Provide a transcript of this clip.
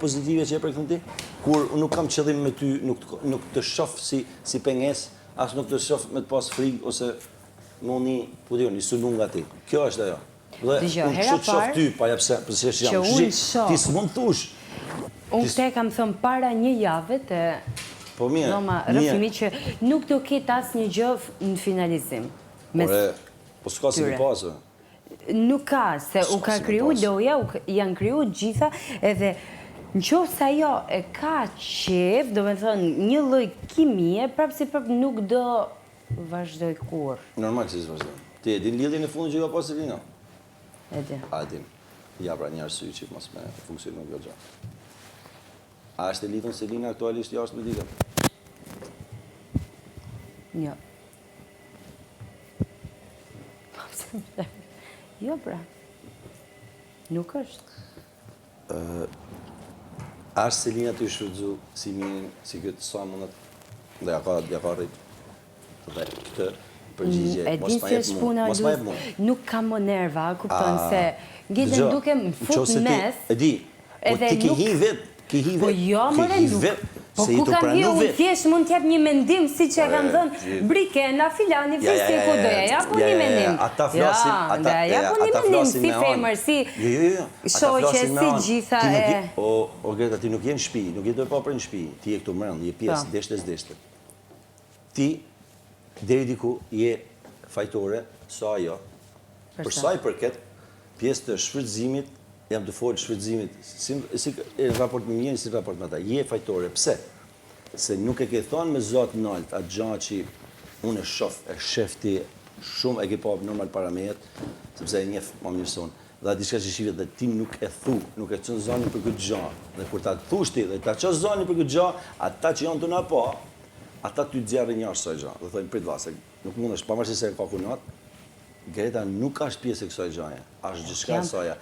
pozitive që e për këndi, kur nuk kam qëllim me ty, nuk të shoh si penges, as nuk të shoh me të pas frikë, ose në një sulun nga ti. Kjo është ajo. Dhe unë që të shoh ty, pa jepse, përse që jam shqit, ti s'mund thush. Unë te kam thëmë para një jave të Roma Rëfimi që nuk do ketë asë një gjë në finalizim. Po s'ka si një pasë. Nuk ka, se u ka kryu loja, janë kryu gjitha, edhe në qofë sa jo e ka qef, do me thënë një lloj kimie, prapë si prapë nuk do vazhdoj kur. Normal që si vazhdoj. Ti e din lidhjen e fundit që ka pasë Selina? E di. A din. Ja pra një arsye që mos me funksionon kjo gjë. A është e lidhur Selina aktualisht jashtë me dikën? Jo. Jo, pra. Nuk është. A është Selina të shfrytzu si minin, si këtë sa mundet, dhe ja ka rrit, dhe këtë përgjigje, mos ma jep mund. Nuk kam më nerva, kupton se ngjitem duke më fut në mes. E di, po ti ke hi vetë, po jo, më rendu. Po ku kam hi, unë thjesht mund t'jep një mendim, si që e kam dhënë, brike, na filani, fisi, ku doja, ja po një mendim. Ata flasin, ja po një mendim, si femër, si shoqe, si gjitha e... O Greta, ti nuk je në shtëpi, nuk je do e pa për në shtëpi, ti je këtu mërënd, je pjesë, deshte. Ti, deri diku, je fajtore, sa ajo, për sa i përket, pjesë të shfrytëzimit, jam të folë shfrytëzimit, si raport me mjenë, si raport me ta. Je fajtore. Pse? Se nuk e ke thonë me zotë nalt, atë gjanë që unë e shefti shumë, e ke pa normal paramet, sepse e njef ma mirëson. Dhe diçka që shivet dhe ti nuk e thu, nuk e qënë zoni për këtë gjanë. Dhe kur ta thush ti dhe ta qënë zoni për këtë gjanë, ata që janë të nga pa, ata ty djerë një ashtë saj gjanë. Dhe thojnë prit vase, nuk mund është, pavarësisht se ka kunat, Greta nuk është pjesë e kësaj gjaje, është gjithçka e saja.